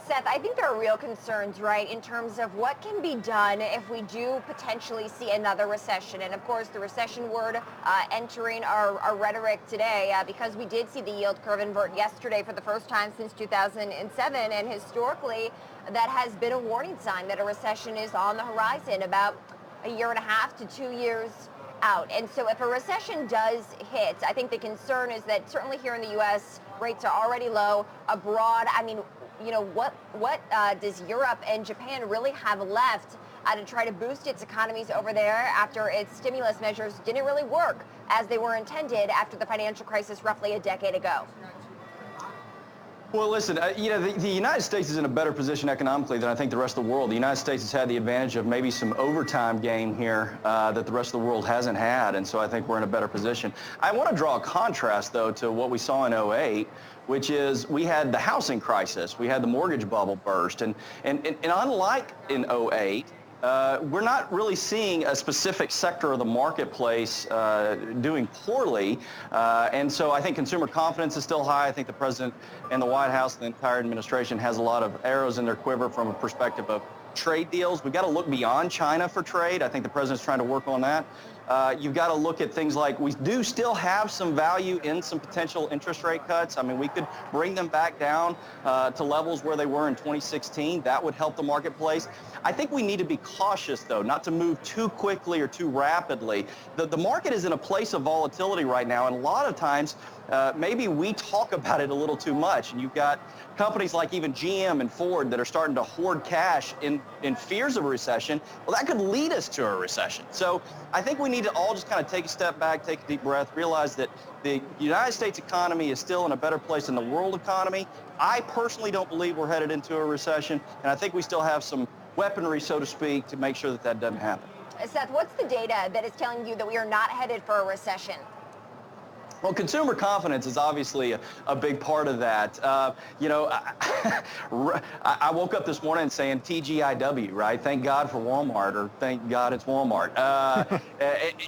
Seth, I think there are real concerns, right, in terms of what can be done if we do potentially see another recession. And of course, the recession word entering our rhetoric today because we did see the yield curve invert yesterday for the first time since 2007. And historically, that has been a warning sign that a recession is on the horizon about a year and a half to 2 years out. And so if a recession does hit, I think the concern is that certainly here in the U.S., rates are already low. Abroad, I mean, you know, what does Europe and Japan really have left to try to boost its economies over there after its stimulus measures didn't really work as they were intended after the financial crisis roughly a decade ago? Well, listen, you know, the United States is in a better position economically than I think the rest of the world. The United States has had the advantage of maybe some overtime game here that the rest of the world hasn't had, and so I think we're in a better position. I want to draw a contrast, though, to what we saw in '08, which is we had the housing crisis. We had the mortgage bubble burst, and unlike in '08, we're not really seeing a specific sector of the marketplace doing poorly. And so I think consumer confidence is still high. I think the president and the White House and the entire administration has a lot of arrows in their quiver from a perspective of trade deals. We've got to look beyond China for trade. I think the president's trying to work on that. You've got to look at things like we do still have some value in some potential interest rate cuts. I mean, we could bring them back down to levels where they were in 2016. That would help the marketplace. I think we need to be cautious, though, not to move too quickly or too rapidly. The market is in a place of volatility right now, and a lot of times maybe we talk about it a little too much. And you've got companies like even GM and Ford that are starting to hoard cash in fears of a recession. Well, that could lead us to a recession. So I think we need to all just kind of take a step back, take a deep breath, realize that the United States economy is still in a better place than the world economy. I personally don't believe we're headed into a recession, and I think we still have some weaponry, so to speak, to make sure that that doesn't happen. Seth, what's the data that is telling you that we are not headed for a recession? Well, consumer confidence is obviously a big part of that. You know, I woke up this morning saying TGIW, right? Thank God for Walmart, or thank God it's Walmart.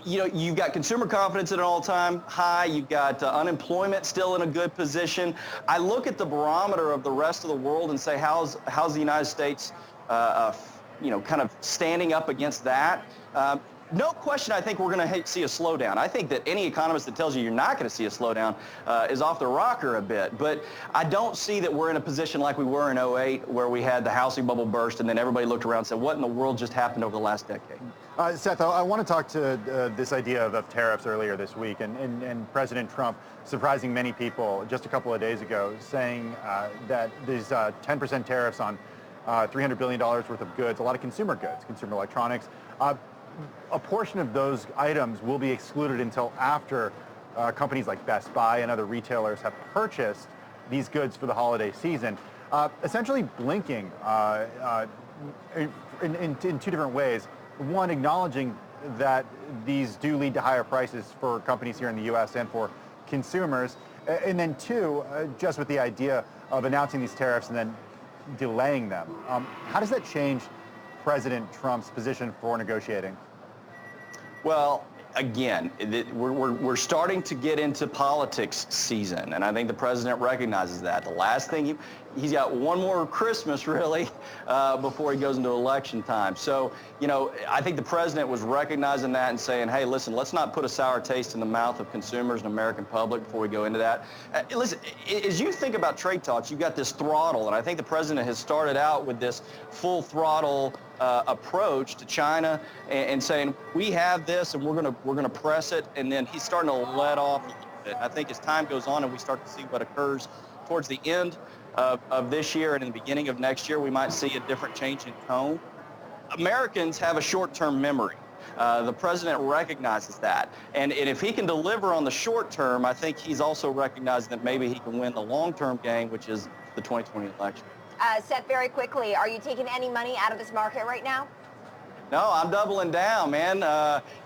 You know, you've got consumer confidence at an all-time high. You've got unemployment still in a good position. I look at the barometer of the rest of the world and say, how's the United States, you know, kind of standing up against that? No question, I think we're going to see a slowdown. I think that any economist that tells you you're not going to see a slowdown is off the rocker a bit. But I don't see that we're in a position like we were in '08, where we had the housing bubble burst and then everybody looked around and said, what in the world just happened over the last decade? Seth, I want to talk to this idea of tariffs earlier this week, and President Trump surprising many people just a couple of days ago, saying that these 10% tariffs on $300 billion worth of goods, a lot of consumer goods, consumer electronics, a portion of those items will be excluded until after companies like Best Buy and other retailers have purchased these goods for the holiday season, essentially blinking in two different ways. One, acknowledging that these do lead to higher prices for companies here in the U.S. and for consumers, and then two, just with the idea of announcing these tariffs and then delaying them. How does that change President Trump's position for negotiating? Well, again, we're starting to get into politics season, and I think the president recognizes that. The last thing he's got one more Christmas, really, before he goes into election time. So, you know, I think the president was recognizing that and saying, hey, listen, let's not put a sour taste in the mouth of consumers and American public before we go into that. Listen, as you think about trade talks, you've got this throttle, and I think the president has started out with this full throttle approach to China and saying, we have this and we're gonna press it, and then he's starting to let off a little bit. I think as time goes on and we start to see what occurs towards the end of this year and in the beginning of next year, we might see a different change in tone. Americans have a short-term memory. The president recognizes that. And if he can deliver on the short term, I think he's also recognizing that maybe he can win the long-term game, which is the 2020 election. Seth, very quickly, are you taking any money out of this market right now? No, I'm doubling down, man.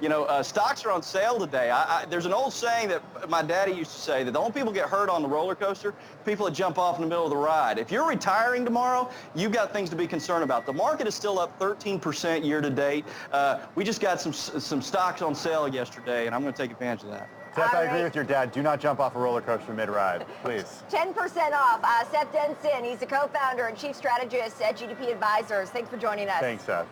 You know, stocks are on sale today. There's an old saying that my daddy used to say, that the only people get hurt on the roller coaster, people that jump off in the middle of the ride. If you're retiring tomorrow, you've got things to be concerned about. The market is still up 13% year to date. We just got some stocks on sale yesterday, and I'm going to take advantage of that. Seth, All I agree right. with your dad. Do not jump off a roller coaster mid-ride, please. 10% off. Seth Denson, he's a co-founder and chief strategist at GDP Advisors. Thanks for joining us. Thanks, Seth.